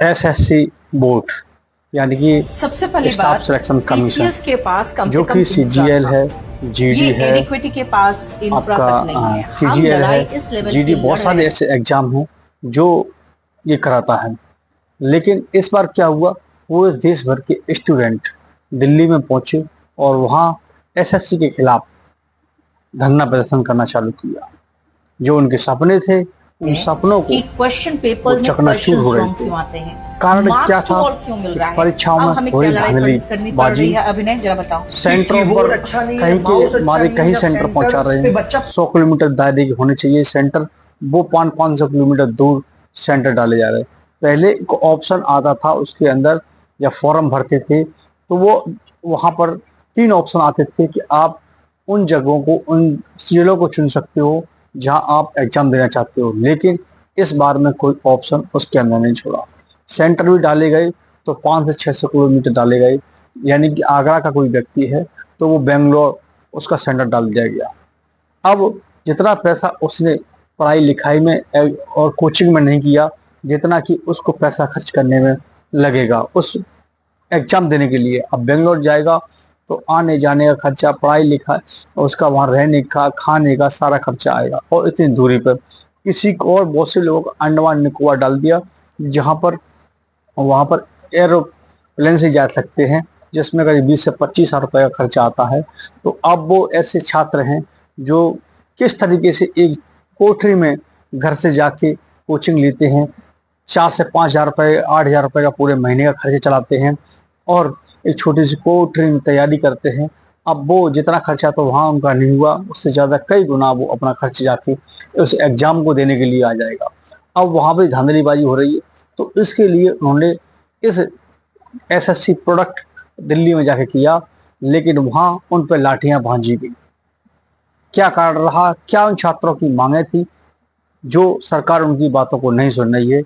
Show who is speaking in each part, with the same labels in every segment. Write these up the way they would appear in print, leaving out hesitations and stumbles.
Speaker 1: SSC board यानी
Speaker 2: सबसे पहली
Speaker 1: कि स्टाफ
Speaker 2: बात,
Speaker 1: सिलेक्शन कमीशन,
Speaker 2: टीसीएस के पास कम
Speaker 1: जो
Speaker 2: से कम
Speaker 1: कि
Speaker 2: इंफ्रा
Speaker 1: सीजीएल
Speaker 2: था।
Speaker 1: है,
Speaker 2: ये
Speaker 1: जीडी है,
Speaker 2: एडिक्विटी के पास इंफ्रा
Speaker 1: आपका
Speaker 2: तक नहीं है। हम
Speaker 1: सीजीएल है,
Speaker 2: लड़ाई इस लेवल
Speaker 1: जीडी,
Speaker 2: की
Speaker 1: बहुत
Speaker 2: लड़ रहे
Speaker 1: सारे
Speaker 2: हैं।
Speaker 1: ऐसे एग्जाम हैं जो ये कराता है। लेकिन इस बार क्या हुआ, पूरे देश भर के स्टूडेंट दिल्ली में पहुंचे और वहां एसएससी के खिलाफ धरना प्रदर्शन करना चालू किया। जो उनके सपने थे, उन सपनों को
Speaker 2: कि क्वेश्चन
Speaker 1: वो
Speaker 2: पेपर में
Speaker 1: चकनाचूर हो
Speaker 2: क्वेश्चंस
Speaker 1: रहे
Speaker 2: रॉन्ग
Speaker 1: थे।
Speaker 2: क्यों आते हैं,
Speaker 1: कारण क्या
Speaker 2: मार्क्स टू
Speaker 1: था
Speaker 2: ऑल क्यों मिल
Speaker 1: कि
Speaker 2: रहा है।
Speaker 1: परीक्षाओं
Speaker 2: अब
Speaker 1: में
Speaker 2: हमें
Speaker 1: हो
Speaker 2: क्या
Speaker 1: रही
Speaker 2: लड़ाई करनी पड़
Speaker 1: धांधलीबाजी,
Speaker 2: रही है, अभिनय जरा बताओ।
Speaker 1: सेंटरों पर
Speaker 3: कीबोर्ड अच्छा नहीं है,
Speaker 1: कहीं
Speaker 3: माउस
Speaker 1: के
Speaker 3: अच्छा
Speaker 1: मारे
Speaker 3: नहीं है,
Speaker 1: कहीं
Speaker 3: या
Speaker 1: सेंटर पहुंचा रहे
Speaker 3: पे
Speaker 1: हैं।
Speaker 3: बच्चा
Speaker 1: 100 किलोमीटर दायरे के होने चाहिए सेंटर, वो 500-500 किलोमीटर दूर सेंटर डाले जा रहे हैं। पहले एक ऑप्शन आता था उसके अंदर, जब फॉर्म भरते थे तो वो वहां पर 3 ऑप्शन आते थे कि आप उन जगहों को, उन जिलों को चुन सकते हो जहां आप एग्जाम देना चाहते हो। लेकिन इस बार में कोई ऑप्शन उसके अंदर नहीं छोड़ा। सेंटर भी डाले गए तो 500 से 600 किलोमीटर डाले गए। यानी कि आगरा का कोई व्यक्ति है तो वो बेंगलोर, उसका सेंटर डाल दिया गया। अब जितना पैसा उसने पढ़ाई लिखाई में और कोचिंग में नहीं किया, जितना कि उसको पैसा खर्च करने में लगेगा उस एग्जाम देने के लिए। अब बेंगलोर जाएगा तो आने जाने का खर्चा, पढ़ाई लिखाई, उसका वहाँ रहने का, खाने का सारा खर्चा आएगा। और इतनी दूरी पर किसी को, और बहुत से लोग अंडमान निकोबार डाल दिया जहाँ पर, वहाँ पर एरोप्लेन से जा सकते हैं, जिसमें करीब 20 से 25 हज़ार रुपये का खर्चा आता है। तो अब वो ऐसे छात्र हैं जो किस तरीके से एक कोठरी में घर से जाके कोचिंग लेते हैं, 4 से 5 हज़ार रुपये, 8 हज़ार रुपये का पूरे महीने का खर्चा चलाते हैं और एक छोटी सी कोठरी में तैयारी करते हैं। अब वो जितना खर्चा तो वहाँ उनका नहीं हुआ, उससे ज़्यादा कई गुना वो अपना खर्च जाके उस एग्जाम को देने के लिए आ जाएगा। अब वहाँ पे धांधलीबाजी हो रही है। तो इसके लिए उन्होंने इस एसएससी प्रोडक्ट दिल्ली में जाके किया, लेकिन वहाँ उन पर लाठियां भांजी गई। क्या कारण रहा, क्या उन छात्रों की मांगे थी जो सरकार उनकी बातों को नहीं सुन रही है।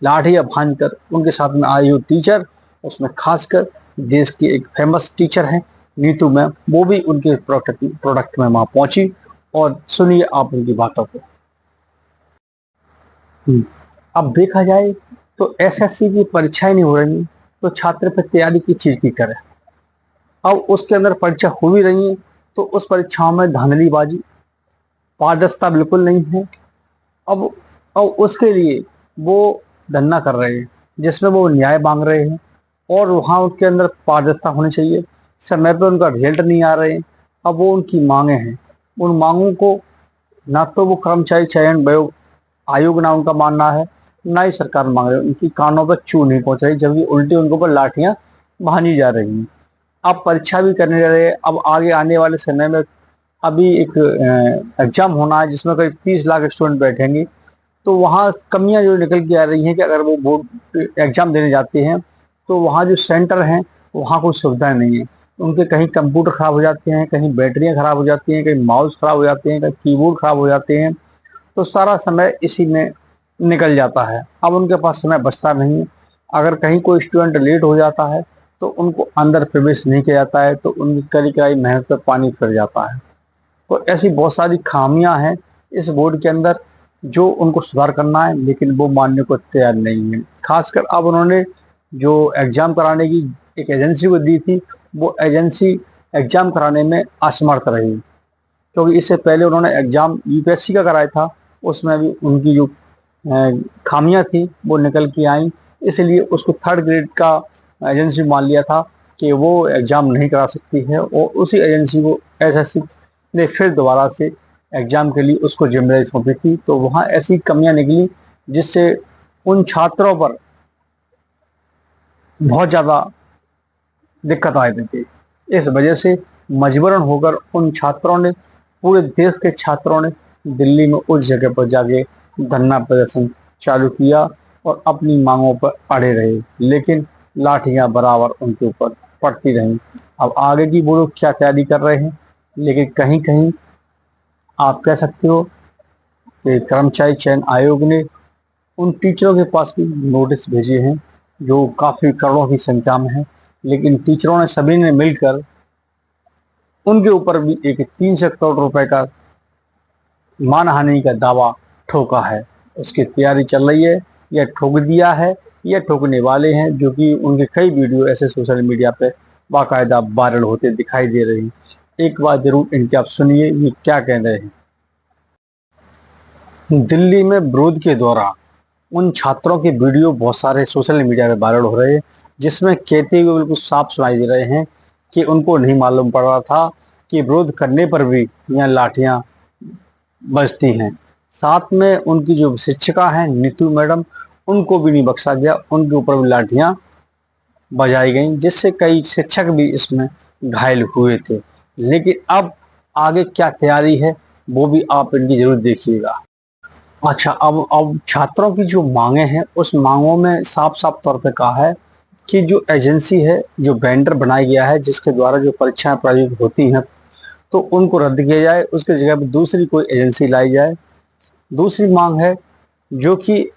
Speaker 1: लाठियां भांज कर उनके साथ में आई हुई टीचर, उसमें खासकर देश की एक फेमस टीचर हैं नीतू मैम, वो भी उनके प्रोडक्ट में वहां पहुंची। और सुनिए आप उनकी बातों को। अब देखा जाए तो एसएससी की परीक्षाएं नहीं हो रही, तो छात्र फिर तैयारी किस चीज की करे। अब उसके अंदर परीक्षा हो भी रही है तो उस परीक्षाओं में धांधलीबाजी, पारदर्शिता बिल्कुल नहीं है। अब अब उसके लिए वो धरना कर रहे हैं जिसमें वो न्याय मांग रहे हैं, और वहाँ उनके अंदर पारदर्शिता होनी चाहिए। समय पे उनका रिजल्ट नहीं आ रहे हैं। अब वो उनकी मांगे हैं, उन मांगों को ना तो वो कर्मचारी चयन आयोग ना उनका मानना है, ना ही सरकार मांग रही है। उनकी कानों पर चू नहीं पहुंच रही, जबकि उल्टी उनके ऊपर लाठियां भानी जा रही हैं। अब परीक्षा भी करने जा रहे हैं। अब आगे आने वाले समय में अभी एक एग्जाम होना है जिसमें करीब 30 लाख स्टूडेंट बैठेंगे। तो वहाँ कमियां जो निकल के आ रही हैं कि अगर वो बोर्ड एग्जाम देने जाते हैं तो वहाँ जो सेंटर हैं वहाँ कोई सुविधाएं नहीं है। उनके कहीं कंप्यूटर खराब हो जाते हैं, कहीं बैटरियां खराब हो जाती हैं, कहीं माउस खराब हो जाते हैं, कहीं कीबोर्ड खराब हो जाते हैं। तो सारा समय इसी में निकल जाता है। अब उनके पास समय बचता नहीं है। अगर कहीं कोई स्टूडेंट लेट हो जाता है तो उनको अंदर प्रवेश नहीं किया जाता है, तो उनकी करी कराई मेहनत पर पानी फिर जाता है। तो ऐसी बहुत सारी खामियां हैं इस बोर्ड के अंदर जो उनको सुधार करना है, लेकिन वो मानने को तैयार नहीं है। खासकर अब उन्होंने जो एग्जाम कराने की एक एजेंसी को दी थी, वो एजेंसी एग्जाम कराने में असमर्थ रही, क्योंकि इससे पहले उन्होंने एग्जाम यूपीएससी का कराया था, उसमें भी उनकी जो खामियां थी वो निकल के आई। इसलिए उसको थर्ड ग्रेड का एजेंसी मान लिया था कि वो एग्जाम नहीं करा सकती है, और उसी एजेंसी को एसएससी ने फिर दोबारा से एग्जाम के लिए उसको जिम्मेदारी सौंपी थी। तो वहाँ ऐसी कमियां निकली जिससे उन छात्रों पर बहुत ज़्यादा दिक्कत आ रही थी। इस वजह से मजबूरन होकर उन छात्रों ने, पूरे देश के छात्रों ने दिल्ली में उस जगह पर जाके धरना प्रदर्शन चालू किया और अपनी मांगों पर अड़े रहे। लेकिन लाठियां बराबर उनके ऊपर पड़ती रहीं। अब आगे की वो लोग क्या तैयारी कर रहे हैं, लेकिन कहीं कहीं आप कह सकते हो कि कर्मचारी चयन आयोग ने उन टीचरों के पास भी नोटिस भेजे हैं जो काफ़ी करोड़ों की संख्या में है। लेकिन टीचरों ने सभी ने मिलकर उनके ऊपर भी एक 300 करोड़ रुपए का मानहानि का दावा ठोका है। उसकी तैयारी चल रही है या ठोक दिया है, ये ठोकने वाले हैं, जो कि उनके कई वीडियो ऐसे सोशल मीडिया पे बाकायदा वायरल होते दिखाई दे रहे हैं। एक बात जरूर इनकी आप सुनिए, ये क्या कह रहे हैं। दिल्ली में विरोध के दौरान उन छात्रों के वीडियो बहुत सारे सोशल मीडिया पे वायरल हो रहे हैं, जिसमें कहते हुए बिल्कुल साफ सुनाई दे रहे हैं कि उनको नहीं मालूम पड़ रहा था कि विरोध करने पर भी यहाँ लाठियां बजती हैं। साथ में उनकी जो शिक्षिका हैं नीतू मैडम, उनको भी नहीं बख्शा गया, उनके ऊपर भी लाठियां बजाई गई, जिससे कई शिक्षक भी इसमें घायल हुए थे। लेकिन अब आगे क्या तैयारी है वो भी आप इनकी जरूर देखिएगा। अच्छा, अब छात्रों की जो मांगे हैं, उस मांगों में साफ साफ तौर पे कहा है कि जो एजेंसी है, जो वेंडर बनाया गया है जिसके द्वारा जो परीक्षाएं प्रायोजित होती हैं, तो उनको रद्द किया जाए, उसके जगह पर दूसरी कोई एजेंसी लाई जाए। दूसरी मांग है जो कि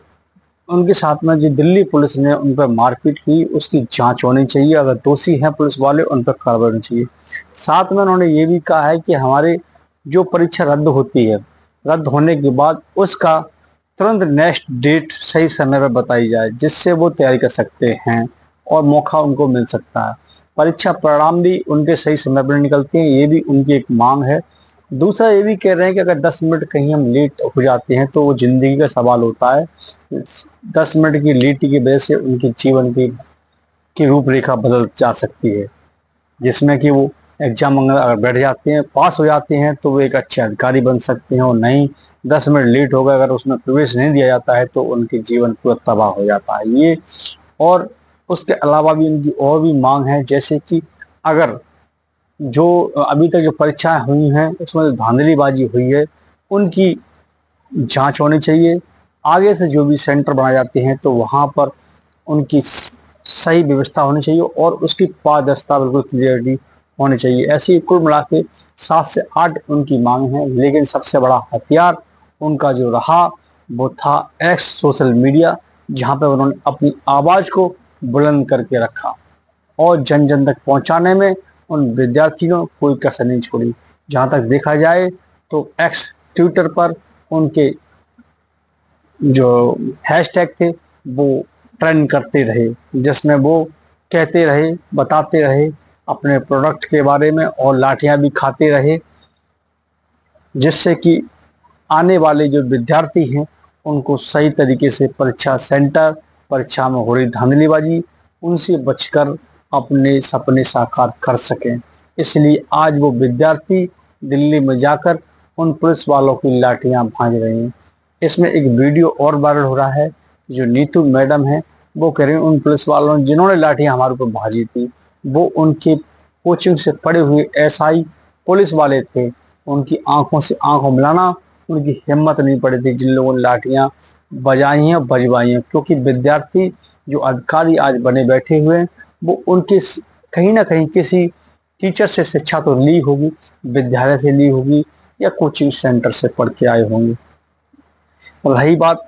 Speaker 1: उनके साथ में जो दिल्ली पुलिस ने उन पर मारपीट की, उसकी जांच होनी चाहिए। अगर दोषी हैं पुलिस वाले, उन पर कार्रवाई होनी चाहिए। साथ में उन्होंने ये भी कहा है कि हमारे जो परीक्षा रद्द होती है, रद्द होने के बाद उसका तुरंत नेक्स्ट डेट सही समय पर बताई जाए, जिससे वो तैयारी कर सकते हैं और मौका उनको मिल सकता है। परीक्षा परिणाम भी उनके सही समय पर निकलते हैं, ये भी उनकी एक मांग है। दूसरा ये भी कह रहे हैं कि अगर 10 मिनट कहीं हम लेट हो जाते हैं तो वो जिंदगी का सवाल होता है। 10 मिनट की लेटी की वजह से उनके जीवन की रूपरेखा बदल जा सकती है, जिसमें कि वो एग्जाम अगर बैठ जाते हैं, पास हो जाते हैं, तो वो एक अच्छे अधिकारी बन सकते हैं। और नहीं, 10 मिनट लेट हो गए, अगर उसमें प्रवेश नहीं दिया जाता है तो उनके जीवन पूरा तबाह हो जाता है। ये और उसके अलावा भी उनकी और भी मांग है, जैसे कि अगर जो अभी तक जो परीक्षाएं हुई हैं उसमें जो धांधलीबाजी हुई है, उनकी जांच होनी चाहिए। आगे से जो भी सेंटर बनाए जाते हैं तो वहां पर उनकी सही व्यवस्था होनी चाहिए और उसकी पारदर्शिता बिल्कुल क्लियरिटी होनी चाहिए। ऐसी कुल मिला के 7 से 8 उनकी मांग है। लेकिन सबसे बड़ा हथियार उनका जो रहा वो था एक्स सोशल मीडिया, जहां पर उन्होंने अपनी आवाज को बुलंद करके रखा और जन जन तक पहुंचाने में उन विद्यार्थियों कोई कसर नहीं छोड़ी। जहां तक देखा जाए तो एक्स ट्विटर पर उनके जो हैशटैग थे वो ट्रेंड करते रहे, जिसमें वो कहते रहे, बताते रहे अपने प्रोडक्ट के बारे में और लाठियां भी खाते रहे, जिससे कि आने वाले जो विद्यार्थी हैं उनको सही तरीके से परीक्षा सेंटर, परीक्षा में हो रही धांधलीबाजी, उनसे बचकर अपने सपने साकार कर सकें। इसलिए आज वो विद्यार्थी दिल्ली में जाकर उन पुलिस वालों की लाठियां भांज रहे हैं। इसमें एक वीडियो और वायरल हो रहा है, जो नीतू मैडम है वो कह रहे हैं उन पुलिस वालों जिन्होंने लाठियां हमारे ऊपर भाजी थी, वो उनके कोचिंग से पढ़े हुए एसआई पुलिस वाले थे। उनकी आंखों से आंखों मिलाना उनकी हिम्मत नहीं पड़ी थी जिन लोगों ने लाठियां बजाई हैं, बजवाई हैं। क्योंकि विद्यार्थी जो अधिकारी आज बने बैठे हुए हैं, वो उनके कहीं ना कहीं किसी टीचर से शिक्षा तो ली होगी, विद्यालय से ली होगी या कोचिंग सेंटर से पढ़ के आए होंगे। और रही बात,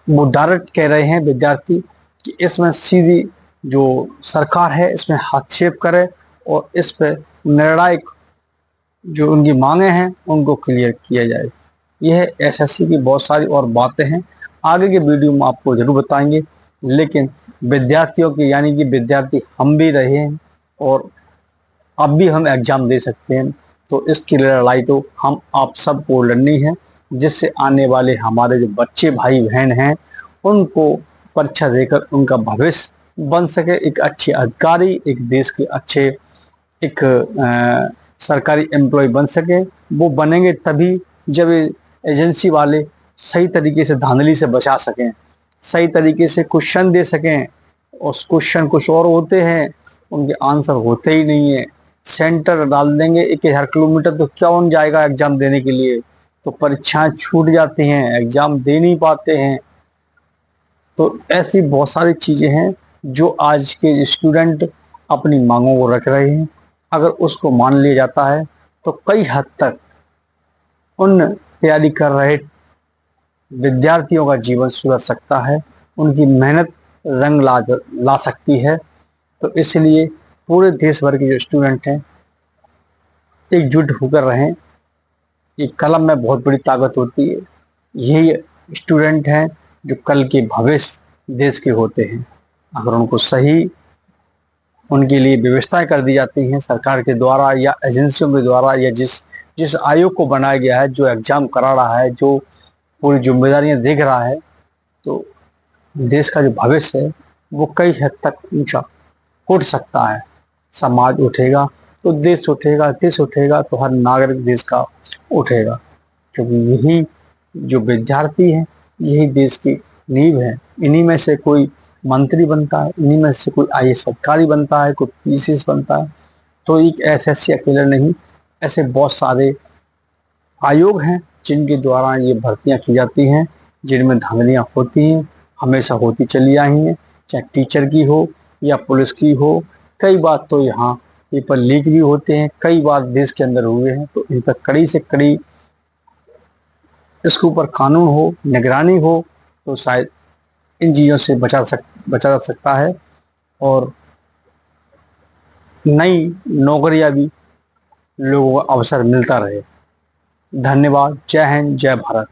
Speaker 1: वो डायरेक्ट कह रहे हैं विद्यार्थी कि इसमें सीधी जो सरकार है इसमें हस्तक्षेप करे और इस पर निर्णायक जो उनकी मांगे हैं उनको क्लियर किया जाए। यह एसएससी की बहुत सारी और बातें हैं, आगे के वीडियो में आपको जरूर बताएंगे। लेकिन विद्यार्थियों की, यानी कि विद्यार्थी हम भी रहे हैं और अब भी हम एग्जाम दे सकते हैं, तो इसकी लड़ाई तो हम आप सबको लड़नी है, जिससे आने वाले हमारे जो बच्चे भाई बहन हैं उनको परीक्षा देकर उनका भविष्य बन सके, एक अच्छे अधिकारी, एक देश के अच्छे एक सरकारी एम्प्लॉय बन सके। वो बनेंगे तभी जब एजेंसी वाले सही तरीके से धांधली से बचा सकें, सही तरीके से क्वेश्चन दे सकें। और क्वेश्चन कुछ और होते हैं, उनके आंसर होते ही नहीं है। सेंटर डाल देंगे 1000 किलोमीटर, तो कौन जाएगा एग्जाम देने के लिए, तो परीक्षाएं छूट जाती हैं, एग्जाम दे नहीं पाते हैं। तो ऐसी बहुत सारी चीज़ें हैं जो आज के स्टूडेंट अपनी मांगों को रख रहे हैं। अगर उसको मान लिया जाता है तो कई हद तक उन तैयारी कर रहे विद्यार्थियों का जीवन सुधर सकता है, उनकी मेहनत रंग ला सकती है। तो इसलिए पूरे देश भर के जो स्टूडेंट हैं एकजुट होकर रहें। एक कलम में बहुत बड़ी ताकत होती है। यही स्टूडेंट हैं जो कल के भविष्य देश के होते हैं, अगर उनको सही उनके लिए व्यवस्थाएं कर दी जाती हैं सरकार के द्वारा या एजेंसियों के द्वारा, या जिस जिस आयोग को बनाया गया है, जो एग्जाम करा रहा है, जो पूरी जिम्मेदारियां देख रहा है, तो देश का जो भविष्य है वो कई हद तक ऊंचा उठ सकता है। समाज उठेगा तो देश उठेगा, देश उठेगा तो हर नागरिक देश का उठेगा, क्योंकि यही जो विद्यार्थी हैं यही देश की नींव है। इन्हीं में से कोई मंत्री बनता है, इन्हीं में से कोई आईएएस अधिकारी बनता है, कोई पीसीएस बनता है। तो एक एसएससी अकेला नहीं, ऐसे बहुत सारे आयोग हैं जिनके द्वारा ये भर्तियां की जाती हैं, जिनमें धांधलियां होती हैं, हमेशा होती चली आई हैं, चाहे टीचर की हो या पुलिस की हो। कई बार तो यहाँ पेपर लीक भी होते हैं, कई बार देश के अंदर हुए हैं। तो इन पर कड़ी से कड़ी इसके ऊपर कानून हो, निगरानी हो, तो शायद इन चीज़ों से बचा जा सकता है और नई नौकरियां भी लोगों को अवसर मिलता रहे। धन्यवाद। जय हिंद, जय भारत।